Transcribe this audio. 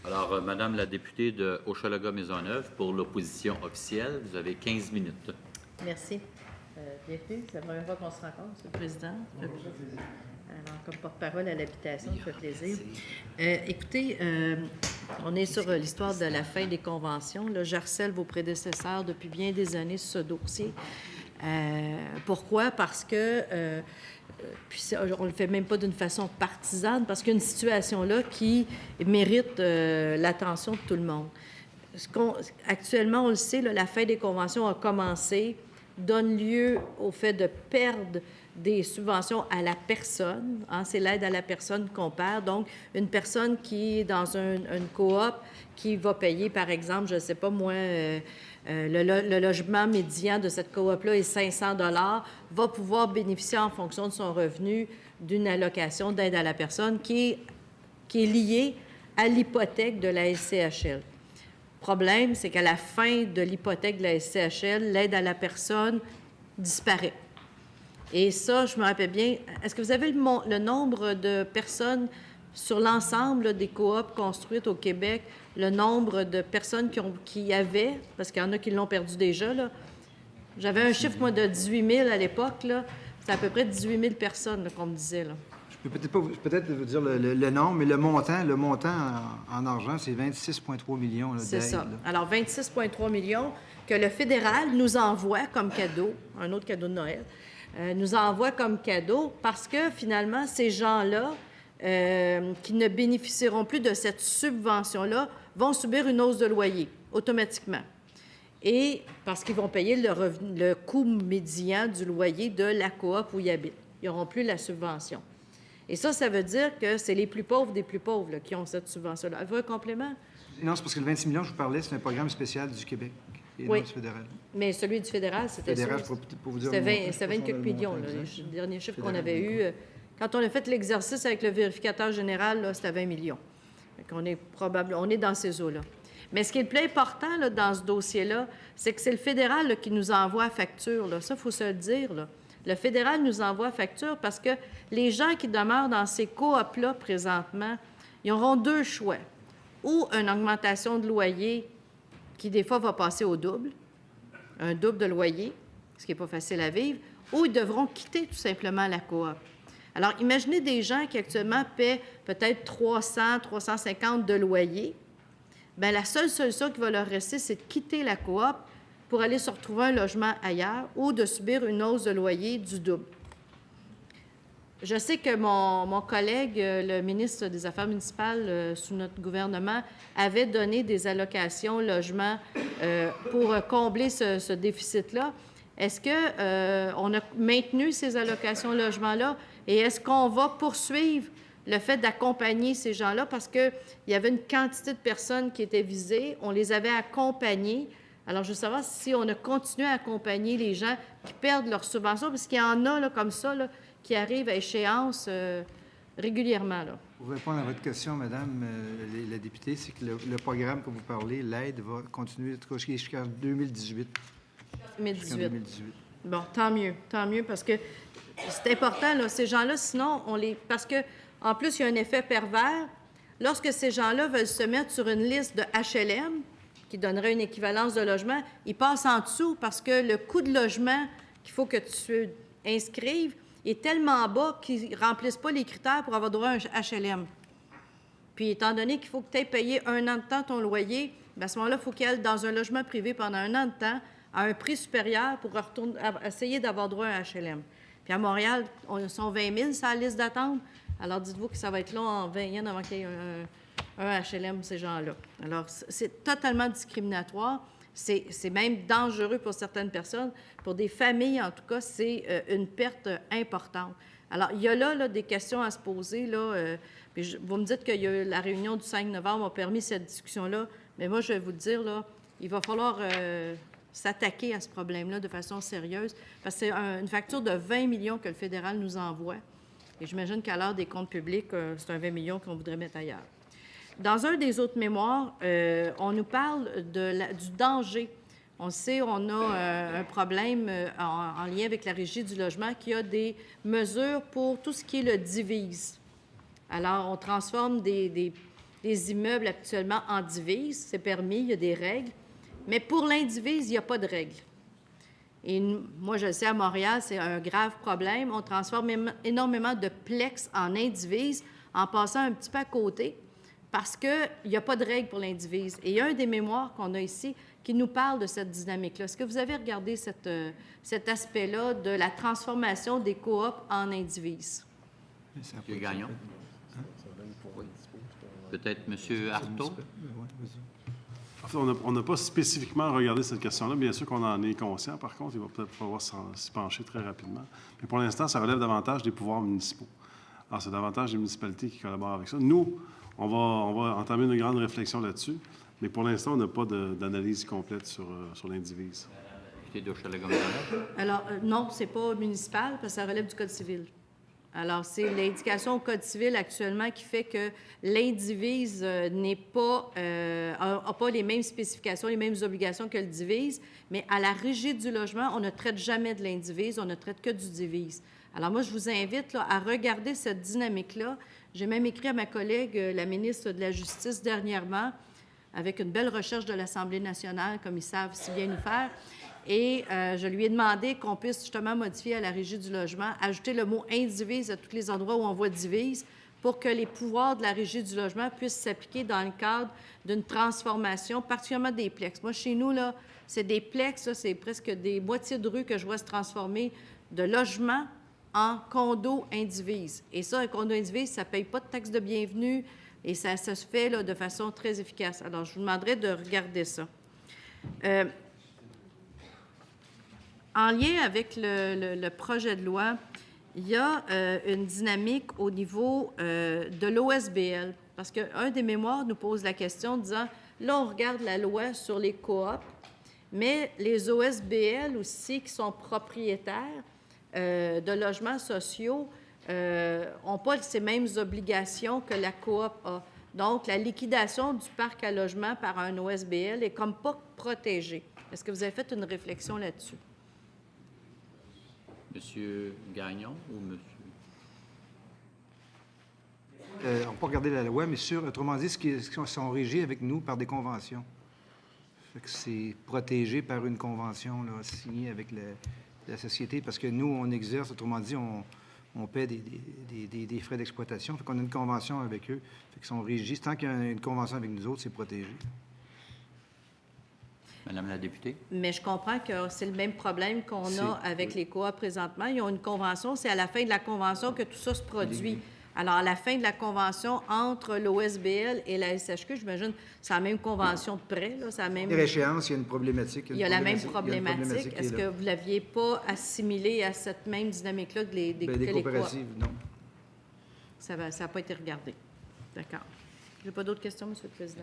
Alors, Madame la députée de Hochelaga-Maisonneuve, pour l'opposition officielle, vous avez 15 minutes. Merci. Bienvenue. C'est la première fois qu'on se rencontre, Monsieur le Président. Alors, comme porte-parole à l'habitation, ça fait plaisir. Écoutez, on est sur l'histoire de la fin des conventions. Là, j'harcèle vos prédécesseurs depuis bien des années sur ce dossier. Pourquoi? Parce que, puis on ne le fait même pas d'une façon partisane, parce qu'il y a une situation là qui mérite l'attention de tout le monde. Actuellement, on le sait, là, la fin des conventions a commencé, donne lieu au fait de perdre des subventions à la personne. Hein, c'est l'aide à la personne qu'on perd. Donc, une personne qui est dans une coop qui va payer, par exemple, je ne sais pas moi, le logement médian de cette coop-là est 500 $, va pouvoir bénéficier en fonction de son revenu d'une allocation d'aide à la personne qui est liée à l'hypothèque de la SCHL. Le problème, c'est qu'à la fin de l'hypothèque de la SCHL, l'aide à la personne disparaît. Et ça, je me rappelle bien, est-ce que vous avez le nombre de personnes sur l'ensemble des coops construites au Québec, le nombre de personnes qui y avaient, parce qu'il y en a qui l'ont perdu déjà, là. J'avais un chiffre, moi, de 18 000 à l'époque, là. C'est à peu près 18 000 personnes qu'on me disait, là. Je peux peut-être vous dire le nombre, mais le montant en argent, c'est 26,3 millions d'aides. C'est ça. Alors, 26,3 millions que le fédéral nous envoie comme cadeau, un autre cadeau de Noël, nous envoie comme cadeau parce que, finalement, ces gens-là, qui ne bénéficieront plus de cette subvention-là, vont subir une hausse de loyer automatiquement. Et parce qu'ils vont payer le coût médian du loyer de la coop où ils habitent. Ils n'auront plus la subvention. Et ça veut dire que c'est les plus pauvres des plus pauvres là, qui ont cette subvention-là. Avez-vous un complément? Non, c'est parce que le 26 millions, je vous parlais, c'est un programme spécial du Québec et non du fédéral. Mais celui du fédéral, c'était ça. Pour vous dire... C'était 20 quelques millions, là, le dernier chiffre qu'on avait eu. Quand on a fait l'exercice avec le vérificateur général, là, c'était 20 millions. On est dans ces eaux-là. Mais ce qui est le plus important là, dans ce dossier-là, c'est que c'est le fédéral là, qui nous envoie la facture. Là. Ça, il faut se le dire. Là. Le fédéral nous envoie facture parce que les gens qui demeurent dans ces coops-là présentement, ils auront deux choix. Ou une augmentation de loyer qui, des fois, va passer au double, un double de loyer, ce qui n'est pas facile à vivre, ou ils devront quitter tout simplement la coop. Alors, imaginez des gens qui actuellement paient peut-être 300, 350 de loyer. Bien, la seule solution qui va leur rester, c'est de quitter la coop pour aller se retrouver un logement ailleurs ou de subir une hausse de loyer du double. Je sais que mon collègue, le ministre des Affaires municipales sous notre gouvernement, avait donné des allocations logement pour combler ce déficit-là. Est-ce qu'on a maintenu ces allocations logement-là et est-ce qu'on va poursuivre le fait d'accompagner ces gens-là parce qu'il y avait une quantité de personnes qui étaient visées, on les avait accompagnés. Alors, je veux savoir si on a continué à accompagner les gens qui perdent leur subvention, parce qu'il y en a là, comme ça là, qui arrivent à échéance régulièrement. Là. Pour répondre à votre question, Madame la députée, c'est que le programme que vous parlez, l'aide, va continuer jusqu'en 2018. 2018. Bon, tant mieux, parce que c'est important, là, ces gens-là, sinon, parce que en plus, il y a un effet pervers. Lorsque ces gens-là veulent se mettre sur une liste de HLM, qui donnerait une équivalence de logement, ils passent en dessous parce que le coût de logement qu'il faut que tu inscrives est tellement bas qu'ils ne remplissent pas les critères pour avoir droit à un HLM. Puis, étant donné qu'il faut que tu aies payé un an de temps ton loyer, bien, à ce moment-là, il faut qu'elle aille dans un logement privé pendant un an de temps à un prix supérieur pour essayer d'avoir droit à un HLM. Puis à Montréal, on sont 20 000 sur la liste d'attente. Alors, dites-vous que ça va être long en 20 ans avant qu'il y ait un HLM, ces gens-là. Alors, c'est totalement discriminatoire. C'est même dangereux pour certaines personnes. Pour des familles, en tout cas, c'est une perte importante. Alors, il y a là des questions à se poser. Là, puis vous me dites que la réunion du 5 novembre a permis cette discussion-là. Mais moi, je vais vous dire, là, il va falloir s'attaquer à ce problème-là de façon sérieuse, parce que c'est une facture de 20 millions que le fédéral nous envoie. Et j'imagine qu'à l'heure des comptes publics, c'est un 20 millions qu'on voudrait mettre ailleurs. Dans un des autres mémoires, on nous parle du danger. On sait, on a un problème en lien avec la Régie du logement qui a des mesures pour tout ce qui est le divise. Alors, on transforme des des immeubles actuellement en divise. C'est permis, il y a des règles. Mais pour l'indivise, il n'y a pas de règles. Et moi, je le sais, à Montréal, c'est un grave problème. On transforme énormément de plex en indivise en passant un petit peu à côté parce qu'il n'y a pas de règles pour l'indivise. Et il y a un des mémoires qu'on a ici qui nous parle de cette dynamique-là. Est-ce que vous avez regardé cet aspect-là de la transformation des coops en indivises? M. Gagnon. Peut-être M. Artaud. En fait, on n'a pas spécifiquement regardé cette question-là. Bien sûr qu'on en est conscient. Par contre, il va peut-être falloir s'y pencher très rapidement. Mais pour l'instant, ça relève davantage des pouvoirs municipaux. Alors, c'est davantage les municipalités qui collaborent avec ça. Nous, on va entamer une grande réflexion là-dessus. Mais pour l'instant, on n'a pas d'analyse complète sur l'indivise. Député d'Hochelaga-Maisonneuve. Alors, non, c'est pas municipal parce que ça relève du Code civil. Alors, c'est l'indication au Code civil actuellement qui fait que l'indivise n'a pas les mêmes spécifications, les mêmes obligations que le divise, mais à la Régie du logement, on ne traite jamais de l'indivise, on ne traite que du divise. Alors, moi, je vous invite là, à regarder cette dynamique-là. J'ai même écrit à ma collègue, la ministre de la Justice, dernièrement, avec une belle recherche de l'Assemblée nationale, comme ils savent si bien nous faire. Et je lui ai demandé qu'on puisse justement modifier à la Régie du logement, ajouter le mot « indivise » à tous les endroits où on voit « divise » pour que les pouvoirs de la Régie du logement puissent s'appliquer dans le cadre d'une transformation, particulièrement des plex. Moi, chez nous, là, c'est des plex, là, c'est presque des moitiés de rue que je vois se transformer de logement en condo indivise. Et ça, un condo indivise, ça ne paye pas de taxe de bienvenue et ça se fait là, de façon très efficace. Alors, je vous demanderai de regarder ça. En lien avec le projet de loi, il y a une dynamique au niveau de l'OSBL, parce qu'un des mémoires nous pose la question disant, là, on regarde la loi sur les coops, mais les OSBL aussi, qui sont propriétaires de logements sociaux, n'ont pas ces mêmes obligations que la coop a. Donc, la liquidation du parc à logement par un OSBL est comme pas protégée. Est-ce que vous avez fait une réflexion là-dessus? Monsieur Gagnon ou monsieur? On peut regarder la loi, mais autrement dit, ce qui sont régis avec nous par des conventions. Fait que c'est protégé par une convention là, signée avec la société, parce que nous, on exerce, autrement dit, on paie des frais d'exploitation. Fait qu'on a une convention avec eux. Fait qu'ils sont régis. Tant qu'il y a une convention avec nous autres, c'est protégé. Madame la députée. Mais je comprends que c'est le même problème qu'on a avec les coops présentement. Ils ont une convention. C'est à la fin de la convention que tout ça se produit. Alors, à la fin de la convention entre l'OSBL et la SHQ, j'imagine, c'est la même convention de prêt. Là, c'est la même... Échéance, il y a une problématique. Il y a la même problématique. Est-ce que vous ne l'aviez pas assimilé à cette même dynamique-là que les coopératives, non. Ça n'a pas été regardé. D'accord. Je n'ai pas d'autres questions, M. le Président.